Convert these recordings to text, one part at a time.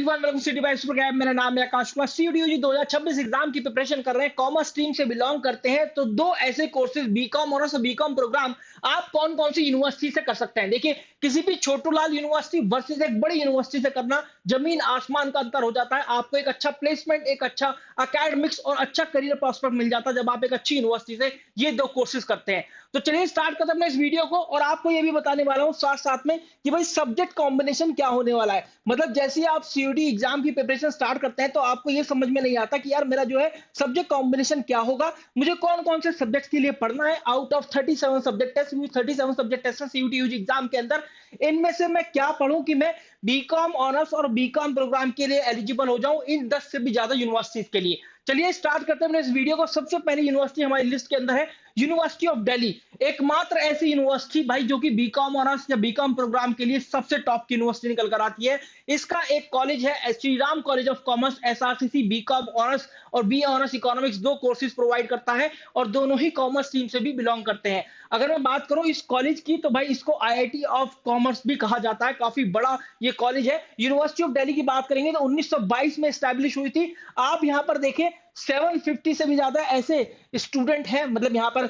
Everyone, welcome city bikes program. मेरा नाम है आकाश कुमार। सीयूटी 2026 एग्जाम की प्रिपरेशन कर रहे हैं, कॉमर्स स्ट्रीम से बिलोंग करते हैं, तो दो ऐसे कोर्सेज बीकॉम ऑनर्स और बीकॉम प्रोग्राम आप कौन कौन सी यूनिवर्सिटी से कर सकते हैं। देखिए, किसी भी छोटूलाल यूनिवर्सिटी वर्सेस एक बड़ी यूनिवर्सिटी से करना जमीन आसमान का अंतर हो जाता है। आपको एक अच्छा प्लेसमेंट, एक अच्छा अकेडमिक्स और अच्छा करियर प्रॉस्पेक्ट मिल जाता है जब आप एक अच्छी यूनिवर्सिटी से ये दो कोर्सेज करते हैं। तो चलिए स्टार्ट करते हैं अपने इस वीडियो को, और आपको ये भी बताने वाला हूँ साथ साथ में कि भाई सब्जेक्ट कॉम्बिनेशन क्या होने वाला है। मतलब जैसे ही आप सीयूटी एग्जाम की प्रिपरेशन स्टार्ट करते हैं तो आपको ये समझ में नहीं आता कि यार मेरा जो है सब्जेक्ट कॉम्बिनेशन क्या होगा, मुझे कौन कौन से सब्जेक्ट्स के लिए पढ़ना है। Out of 37 subject test, 37 subject test है सीयूटी यूजी एग्जाम के अंदर, इनमें से मैं क्या पढ़ूं कि मैं बीकॉम ऑनर्स और बीकॉम प्रोग्राम के लिए एलिजिबल हो जाऊं इन 10 से भी ज्यादा यूनिवर्सिटीज के लिए। चलिए स्टार्ट करते हैं अपने इस वीडियो को। सबसे पहली यूनिवर्सिटी हमारी लिस्ट के अंदर है यूनिवर्सिटी ऑफ दिल्ली। एकमात्र ऐसी यूनिवर्सिटी भाई जो कि बीकॉम ऑनर्स या बीकॉम प्रोग्राम के लिए सबसे टॉप की यूनिवर्सिटी निकल कर आती है। इसका एक कॉलेज है Shri Ram college of commerce, SRCC. BCom honours और बी ऑनर्स इकोनॉमिक्स दो कोर्सेज प्रोवाइड करता है और दोनों ही कॉमर्स टीम से भी बिलोंग करते हैं। अगर मैं बात करूं इस कॉलेज की तो भाई इसको आईआईटी ऑफ कॉमर्स भी कहा जाता है, काफी बड़ा ये कॉलेज है। यूनिवर्सिटी ऑफ दिल्ली की बात करेंगे तो 1922 में स्टैब्लिश हुई थी। आप यहां पर देखें 750 से भी ज्यादा ऐसे स्टूडेंट हैं। मतलब यहाँ पर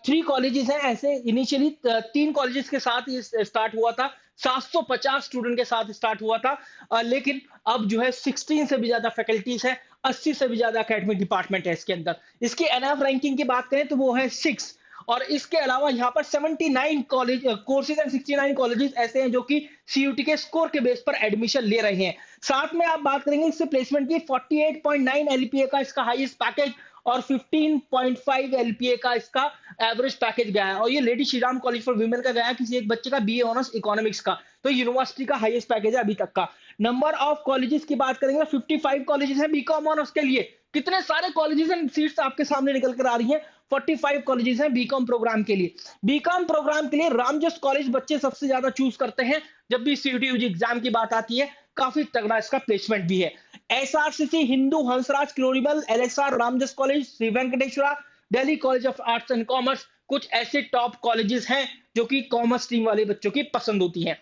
3 कॉलेजेस हैं ऐसे। इनिशियली 3 कॉलेजेस के साथ ये स्टार्ट हुआ था, 750 स्टूडेंट के साथ स्टार्ट हुआ था, लेकिन अब जो है 16 से भी ज्यादा फैकल्टीज है, 80 से भी ज्यादा एकेडमिक डिपार्टमेंट है इसके अंदर। इसकी एनएफ रैंकिंग की बात करें तो वो है 6। और इसके अलावा यहाँ पर 79 कॉलेज कोर्सेज एंड 69 कॉलेजेस ऐसे हैं जो कि सीयूटी के स्कोर के बेस पर एडमिशन ले रहे हैं। साथ में आप बात करेंगे इससे प्लेसमेंट की, 48.9 एलपीए का इसका हाईएस्ट पैकेज और 15.5 एलपीए का इसका एवरेज पैकेज गया है। और ये lady Shri Ram college for women का गया है, किसी एक बच्चे का बीए ऑनर्स इकोनॉमिक्स का। तो यूनिवर्सिटी का हाईएस्ट पैकेज है अभी तक का। नंबर ऑफ कॉलेजेस की बात करेंगे, 55 कॉलेजेस हैं बीकॉम ऑनर्स के लिए। कितने सारे कॉलेजेस एंड सीट्स आपके सामने निकल कर आ रही हैं। 45 कॉलेजेस हैं बीकॉम प्रोग्राम के लिए। बीकॉम प्रोग्राम के लिए रामजस कॉलेज बच्चे सबसे ज्यादा चूज करते हैं जब भी सीयूटी यूजी एग्जाम की बात आती है। काफी तगड़ा इसका प्लेसमेंट भी है। एसआरसीसी, हिंदू, हंसराज, क्लोरिबल, LSR, Ramjas college, Shri Venkateswara, Delhi college of arts and commerce, कुछ ऐसे टॉप कॉलेजेस हैं जो कि कॉमर्स स्ट्रीम वाले बच्चों की पसंद होती हैं।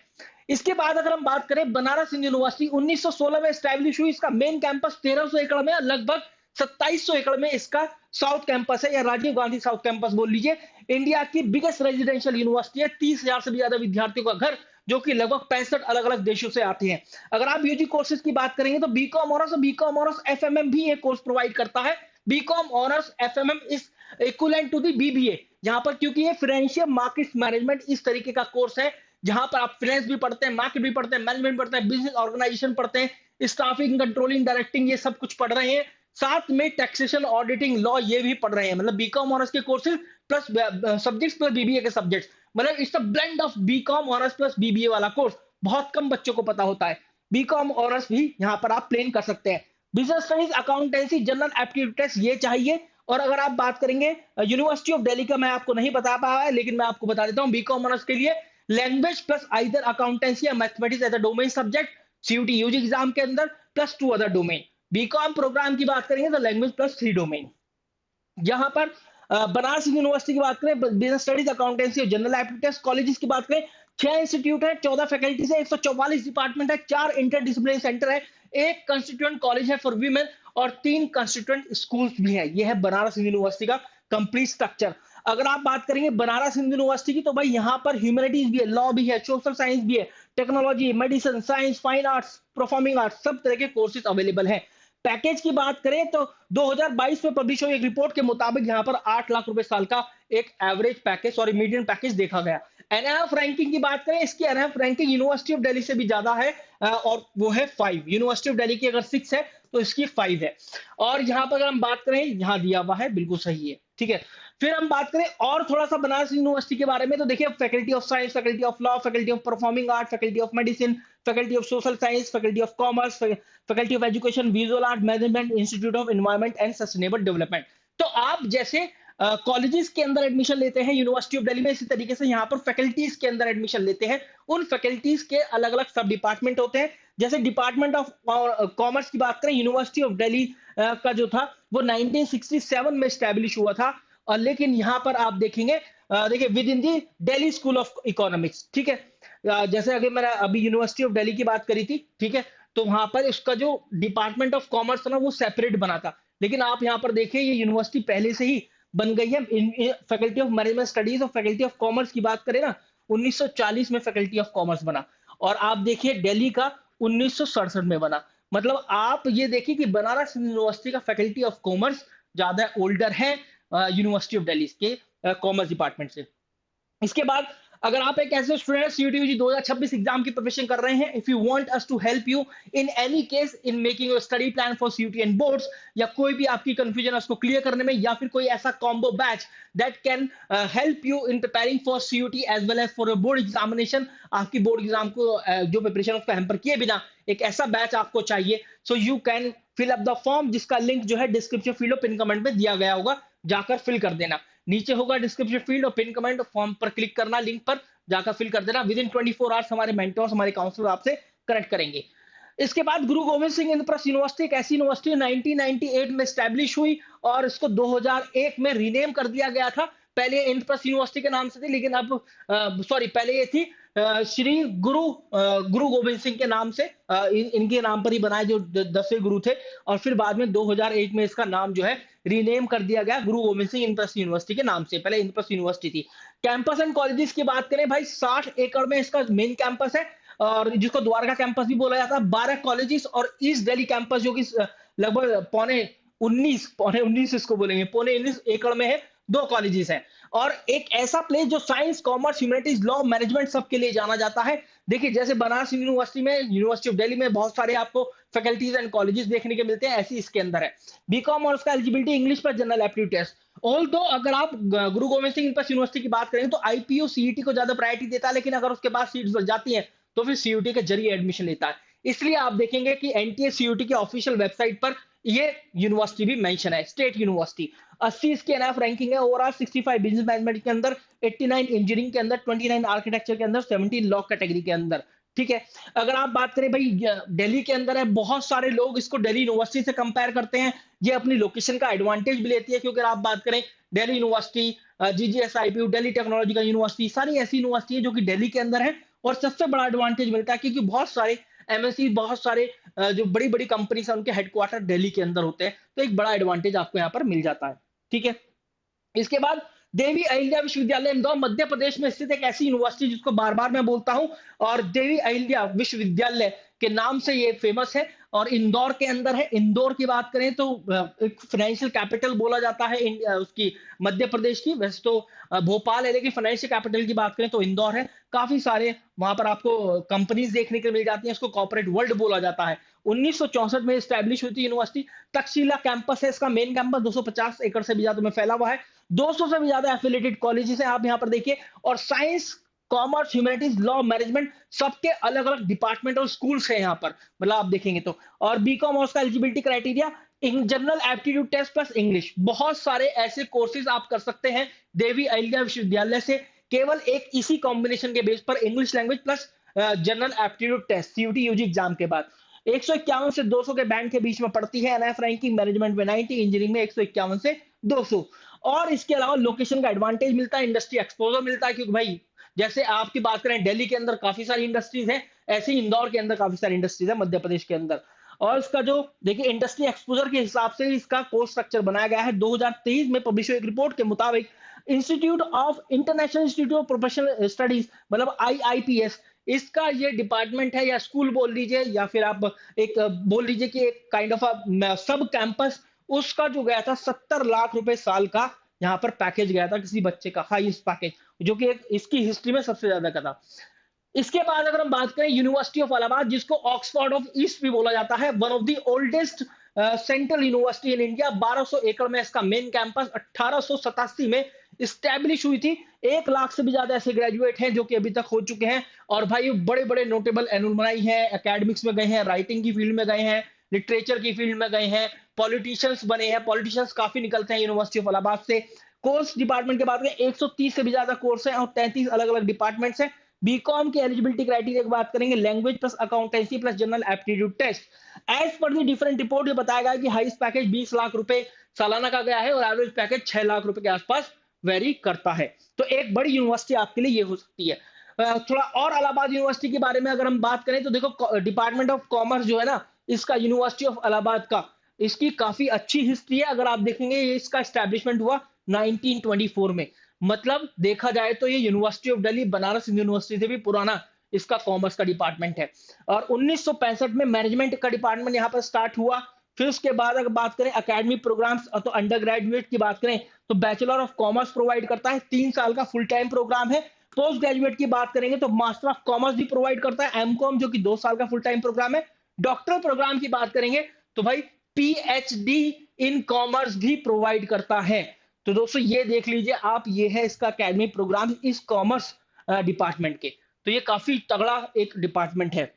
इसके बाद अगर हम बात करें बनारस हिंदू यूनिवर्सिटी, 1916 में एस्टैब्लिश हुई। इसका मेन कैंपस 1300 एकड़ में, लगभग 2700 एकड़ में इसका साउथ कैंपस है, या राजीव गांधी साउथ कैंपस बोल लीजिए। इंडिया की बिगेस्ट रेजिडेंशियल यूनिवर्सिटी है, 30,000 से भी ज्यादा विद्यार्थियों का घर, जो कि लगभग 65 अलग अलग देशों से आते हैं। अगर आप यूजी कोर्सेज की बात करेंगे तो बीकॉम ऑनर्स और बीकॉम ऑनर्स एफएमएम भी एक कोर्स प्रोवाइड करता है। BCom honours FMM is equivalent to the BBA, जहां पर क्योंकि ये फाइनेंशियल मार्केट मैनेजमेंट इस तरीके का कोर्स है जहां पर आप फाइनेंस भी पढ़ते हैं, मार्केट भी पढ़ते हैं, मैनेजमेंट पढ़ते हैं, बिजनेस ऑर्गेनाइजेशन पढ़ते हैं, स्टाफिंग, कंट्रोलिंग, डायरेक्टिंग, ये सब कुछ पढ़ रहे हैं। साथ में टैक्सेशन, ऑडिटिंग, लॉ ये भी पढ़ रहे हैं। मतलब बीकॉम ऑनर्स के courses plus subjects plus BBA के सब्जेक्ट्स, मतलब it's a blend of BCom honours plus BBA वाला कोर्स। बहुत कम बच्चों को पता होता है। बीकॉम ऑनर्स भी यहाँ पर आप प्लेन कर सकते हैं। Business studies, accountancy, general aptitude test ये चाहिए। और अगर आप बात करेंगे यूनिवर्सिटी ऑफ दिल्ली का, मैं आपको नहीं बता पाया है लेकिन मैं आपको बता देता हूँ, बीकॉम ऑनर्स के लिए लैंग्वेज प्लस आइदर अकाउंटेंसी या mathematics as a domain subject CUET UG exam के अंदर, plus 2 other domain. BCom program की बात करेंगे तो लैंग्वेज प्लस 3 डोमेन। यहाँ पर बनारस यूनिवर्सिटी की बात करें, बिजनेस स्टडीज, अकाउंटेंसी और जनरल एप्टीट्यूड कॉलेजेस की बात करें, 6 इंस्टीट्यूट है, 14 फैकल्टीज है, 144 डिपार्टमेंट है, 4 इंटरडिसिप्लिनरी सेंटर है, एक कंस्टिट्यूएंट कॉलेज है फॉर वीमेन और 3 कंस्टिट्यूएंट स्कूल्स भी है। यह है बनारस यूनिवर्सिटी का कंप्लीट स्ट्रक्चर। अगर आप बात करेंगे बनारस हिंदू यूनिवर्सिटी की तो भाई यहाँ पर ह्यूमैनिटीज भी है, लॉ भी है, सोशल साइंस भी है, technology, medicine, science, fine arts, performing arts, सब तरह के कोर्सेज अवेलेबल हैं। पैकेज की बात करें तो 2022 में पब्लिश हुई एक रिपोर्ट के मुताबिक यहाँ पर 8 लाख रुपए साल का एक average package, sorry median package देखा गया। एनएफ रैंकिंग की बात करें, इसकी NF ranking university of Delhi से भी ज्यादा है, और वो है 5। यूनिवर्सिटी ऑफ दिल्ली की अगर 6 है तो इसकी 5 है। और यहाँ पर अगर हम बात करें, यहाँ दिया हुआ है, बिल्कुल सही है, ठीक है। फिर हम बात करें और थोड़ा सा बनारस यूनिवर्सिटी के बारे में तो देखिए, faculty of science, faculty of law, faculty of performing art, faculty of medicine, faculty of social science, faculty of commerce, faculty of education, visual art, management, institute of environment and sustainable development. तो आप जैसे colleges के अंदर admission लेते हैं university of Delhi में, इसी तरीके से यहाँ पर फैकल्टीज के अंदर एडमिशन लेते हैं। उन फैकल्टीज के अलग अलग सब डिपार्टमेंट होते हैं। जैसे डिपार्टमेंट ऑफ कॉमर्स की बात करें, यूनिवर्सिटी ऑफ दिल्ली का जो था वो 1967 में स्टैब्लिश हुआ था। और लेकिन यहाँ पर आप देखेंगे, देखिए with in the Delhi school of economics, ठीक है। जैसे अगर मैंने अभी यूनिवर्सिटी ऑफ दिल्ली की बात करी थी, ठीक है, तो वहां पर उसका जो डिपार्टमेंट ऑफ कॉमर्स था ना वो सेपरेट बना था। लेकिन आप यहाँ पर देखिए ये यूनिवर्सिटी पहले से ही बन गई है। फैकल्टी ऑफ मैनेजमेंट स्टडीज और फैकल्टी ऑफ कॉमर्स की बात करें ना, 1940 में फैकल्टी ऑफ कॉमर्स बना, और आप देखिए दिल्ली का 1967 में बना। मतलब आप ये देखिए कि बनारस यूनिवर्सिटी का फैकल्टी ऑफ कॉमर्स ज्यादा ओल्डर है यूनिवर्सिटी ऑफ दिल्ली के कॉमर्स डिपार्टमेंट से। इसके बाद अगर आप एक ऐसे स्टूडेंट सीयूटी यूजी 2026 एग्जाम की प्रिपरेशन कर रहे हैं, if you want us to help you in any case in making your study plan for CUET and boards, या कोई भी आपकी कंफ्यूजन है उसको क्लियर करने में, या फिर कोई ऐसा combo batch that can help you in preparing for CUET as well as for board examination, आपकी बोर्ड एग्जाम को जो प्रिपरेशन उसको हैम्पर किए बिना एक ऐसा बैच आपको चाहिए, so you can fill up the form, जिसका लिंक जो है डिस्क्रिप्शन फील्ड और पिन कमेंट में दिया गया होगा, जाकर फिल कर देना। नीचे होगा डिस्क्रिप्शन फील्ड और पिन कमेंट, फॉर्म पर क्लिक करना, लिंक पर जाकर फिल कर देना। विद इन 24 आवर्स हमारे मेंटर्स, हमारे काउंसलर आपसे कनेक्ट करेंगे। इसके बाद गुरु गोविंद सिंह इंद्रप्रस्थ यूनिवर्सिटी एक ऐसी यूनिवर्सिटी 1998 में स्टैब्लिश हुई और इसको 2001 में रीनेम कर दिया गया था। पहले इंद्रप्रस्थ यूनिवर्सिटी के नाम से थी, लेकिन अब सॉरी पहले ये थी श्री गुरु गोविंद सिंह के नाम से, इनके नाम पर ही बनाए जो 10वें गुरु थे, और फिर बाद में 2001 में इसका नाम जो है रीनेम कर दिया गया गुरु गोविंद सिंह इंद्रप्रस्थ यूनिवर्सिटी के नाम से। पहले इंद्रप्रस्थ यूनिवर्सिटी थी। कैंपस एंड कॉलेजेस की बात करें भाई, 60 एकड़ में इसका मेन कैंपस है, और जिसको द्वारका कैंपस भी बोला जाता है। 12 कॉलेजेस और ईस्ट दिल्ली कैंपस जो कि लगभग पौने 19 इसको बोलेंगे, पौने 19 एकड़ में है, 2 कॉलेजेस हैं। और एक ऐसा प्लेस जो science, commerce, humanities, law, management सबके लिए जाना जाता है। देखिए जैसे बनारस यूनिवर्सिटी में, यूनिवर्सिटी ऑफ दिल्ली में बहुत सारे आपको फैकल्टीज एंड कॉलेजेस देखने के मिलते हैं, ऐसी इसके अंदर है। बीकॉम और उसका एलिजिबिलिटी इंग्लिश पर जनरल एप्टीट्यूड टेस्ट। ऑल्दो अगर आप गुरु गोविंद सिंह यूनिवर्सिटी की बात करें तो आईपीयू सीईटी को ज्यादा प्रायोरिटी देता है, लेकिन अगर उसके पास सीट्स बढ़ जाती हैं तो फिर सीयूटी के जरिए एडमिशन लेता है। इसलिए आप देखेंगे कि एनटीए सीयूटी के ऑफिशियल वेबसाइट पर ये यूनिवर्सिटी भी मेंशन है, स्टेट यूनिवर्सिटी। 80 इसकी एनएफ रैंकिंग है ओवरऑल, 65 बिजनेस मैनेजमेंट के अंदर, 89 इंजीनियरिंग के अंदर, 29 आर्किटेक्चर के अंदर, 17 लॉ कैटेगरी के अंदर। ठीक है। अगर आप बात करें भाई दिल्ली के अंदर है, बहुत सारे लोग इसको दिल्ली यूनिवर्सिटी से कंपेयर करते हैं। ये अपनी लोकेशन का एडवांटेज भी लेती है, क्योंकि आप बात करें Delhi university, GGSIP, Delhi technological university, सारी ऐसी यूनिवर्सिटी है जो कि दिल्ली के अंदर है। और सबसे बड़ा एडवांटेज मिलता है क्योंकि बहुत सारे एमएनसी, बहुत सारे जो बड़ी बड़ी कंपनीज है उनके हेडक्वार्टर दिल्ली के अंदर होते हैं, तो एक बड़ा एडवांटेज आपको यहाँ पर मिल जाता है। ठीक है। इसके बाद देवी अहिल्या विश्वविद्यालय इंदौर मध्य प्रदेश में स्थित एक ऐसी यूनिवर्सिटी जिसको बार बार मैं बोलता हूं, और देवी अहिल्या विश्वविद्यालय के नाम से ये फेमस है, और इंदौर के अंदर है। इंदौर की बात करें तो एक फाइनेंशियल कैपिटल बोला जाता है उसकी, मध्य प्रदेश की। वैसे तो भोपाल है, लेकिन फाइनेंशियल कैपिटल की बात करें तो इंदौर है। काफी सारे वहां पर आपको कंपनीज देखने के मिल जाती हैं, इसको कॉर्पोरेट वर्ल्ड बोला जाता है। 1964 में स्टैब्लिश हुई थी यूनिवर्सिटी। तक्षशिला कैंपस है इसका मेन कैंपस, 250 एकड़ से भी ज्यादा में फैला हुआ है। 200 से भी ज्यादा एफिलिएटेड कॉलेजेस हैं, आप यहाँ पर देखिए। और science, commerce, humanities, law, management सबके अलग अलग डिपार्टमेंट और स्कूल्स हैं यहाँ पर, मतलब आप देखेंगे तो। और बीकॉम और उसका eligibility criteria general aptitude test plus English. बहुत सारे ऐसे कोर्सेज आप कर सकते हैं देवी अहिल्या विश्वविद्यालय से, केवल एक इसी कॉम्बिनेशन के बेस पर, English language plus general aptitude test CUET UG exam के बाद। 151 से 200 के बैंड के बीच में पड़ती है। एनएफ रैंकिंग मैनेजमेंट में 90, इंजीनियरिंग में 151 से 200। और इसके अलावा लोकेशन का एडवांटेज मिलता है, इंडस्ट्री एक्सपोजर मिलता है, क्योंकि भाई जैसे आपकी बात करें दिल्ली के अंदर काफी सारी इंडस्ट्रीज हैं, ऐसे ही इंदौर के अंदर काफी सारी इंडस्ट्रीज है मध्य प्रदेश के अंदर। और इसका जो देखिए इंडस्ट्री एक्सपोजर के हिसाब से इसका कोर्स स्ट्रक्चर बनाया गया है। 2023 में पब्लिश हुई एक रिपोर्ट के मुताबिक institute of international institute of professional studies, मतलब आईआईपीएस, इसका ये डिपार्टमेंट है, या स्कूल बोल लीजिए, या फिर आप एक बोल लीजिए कि एक काइंड ऑफ सब कैंपस, उसका जो गया था 70 लाख रुपए साल का यहाँ पर पैकेज गया था किसी बच्चे का, हाईएस्ट पैकेज, जो कि एक इसकी हिस्ट्री में सबसे ज्यादा का था। इसके बाद अगर हम बात करें यूनिवर्सिटी ऑफ इलाहाबाद, जिसको ऑक्सफोर्ड ऑफ ईस्ट भी बोला जाता है, one of the oldest central university in India. 1200 एकड़ में इसका मेन कैंपस 1887 में स्टैब्लिश हुई थी। 1 लाख से भी ज्यादा ऐसे ग्रेजुएट हैं जो कि अभी तक हो चुके हैं। और भाई बड़े बड़े नोटेबल एनुलमनाई हैं, एकेडमिक्स में गए हैं, राइटिंग की फील्ड में गए हैं, लिटरेचर की फील्ड में गए हैं, पॉलिटिशियंस बने हैं। पॉलिटिशियंस काफी निकलते हैं यूनिवर्सिटी ऑफ इलाहाबाद से। कोर्स डिपार्टमेंट की बात करें 130 से भी ज्यादा कोर्स हैं और 33 अलग अलग डिपार्टमेंट्स हैं। बीकॉम की एलिजिबिलिटी क्राइटेरिया की बात करेंगे, language plus accountancy plus general aptitude test. As per the different report ये बताया गया कि हाईएस्ट पैकेज 20 लाख रुपए सालाना का गया है, और एवरेज पैकेज 6 लाख रुपए के आसपास वेरी करता है। तो एक बड़ी यूनिवर्सिटी आपके लिए ये हो सकती है। थोड़ा और इलाहाबाद यूनिवर्सिटी के बारे में अगर हम बात करें तो देखो डिपार्टमेंट ऑफ कॉमर्स जो है ना, इसका यूनिवर्सिटी ऑफ इलाहाबाद का, इसकी काफी अच्छी हिस्ट्री है। अगर आप देखेंगे ये इसका एस्टैब्लिशमेंट हुआ 1924 में। मतलब देखा जाए तो ये university of Delhi Banaras university से भी पुराना इसका कॉमर्स का डिपार्टमेंट है। और 1965 में मैनेजमेंट का डिपार्टमेंट यहाँ पर स्टार्ट हुआ। फिर उसके बाद अगर बात करें एकेडमिक प्रोग्राम्स, तो अंडर ग्रेजुएट की बात करें तो बैचलर ऑफ कॉमर्स प्रोवाइड करता है, 3 साल का फुल टाइम प्रोग्राम है। पोस्ट ग्रेजुएट की बात करेंगे तो मास्टर ऑफ कॉमर्स भी प्रोवाइड करता है, एमकॉम जो कि 2 साल का फुल टाइम प्रोग्राम है। डॉक्टरल प्रोग्राम की बात करेंगे तो भाई पीएचडी इन कॉमर्स भी प्रोवाइड करता है। तो दोस्तों ये देख लीजिए आप, ये है इसका एकेडमिक प्रोग्राम इस कॉमर्स डिपार्टमेंट के। तो ये काफी तगड़ा एक डिपार्टमेंट है।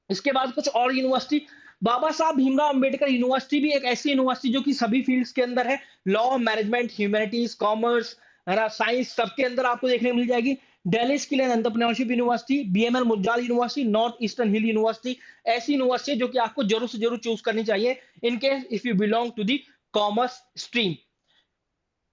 इसके बाद कुछ और यूनिवर्सिटी, बाबा साहब भीमराव अंबेडकर यूनिवर्सिटी भी एक ऐसी यूनिवर्सिटी जो कि सभी फील्ड्स के अंदर है, लॉ, मैनेजमेंट, ह्यूमैनिटीज, कॉमर्स, है ना, साइंस, सबके अंदर आपको देखने को मिल जाएगी। Delhi skill and entrepreneurship university, BML Munjal university, north eastern hill university, ऐसी यूनिवर्सिटी जो कि आपको जरूर से जरूर चूज करनी चाहिए in case if you belong to the commerce stream.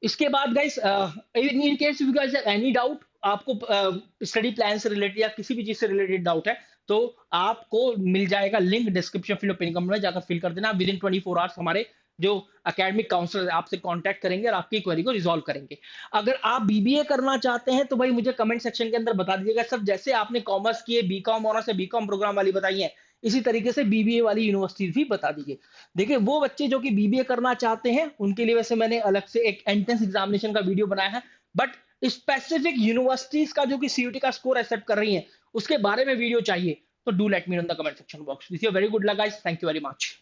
इसके बाद guys, in case you guys have any doubt, आपको स्टडी प्लान से रिलेटेड या किसी भी चीज से रिलेटेड डाउट है, तो आपको मिल जाएगा link description fill pin comment में, जाकर फिल कर देना। विद इन 24 आवर्स हमारे जो एकेडमिक काउंसलर आपसे कांटेक्ट करेंगे और आपकी क्वेरी को रिजॉल्व करेंगे। अगर आप बीबीए करना चाहते हैं तो भाई मुझे कमेंट सेक्शन के अंदर बता दीजिएगा सर, जैसे आपने कॉमर्स की है, बीकॉम और से बीकॉम प्रोग्राम वाली बताई है, इसी तरीके से बीबीए वाली यूनिवर्सिटीज भी बता दीजिए। देखिए वो बच्चे जो कि बीबीए करना चाहते हैं उनके लिए वैसे मैंने अलग से एक एंट्रेंस एग्जामिनेशन का वीडियो बनाया है, बट स्पेसिफिक यूनिवर्सिटीज का जो कि सीयूटी का स्कोर एक्सेप्ट कर रही हैं उसके बारे में वीडियो चाहिए तो do let me know in the comment section box. This is very good luck guys, thank you very much.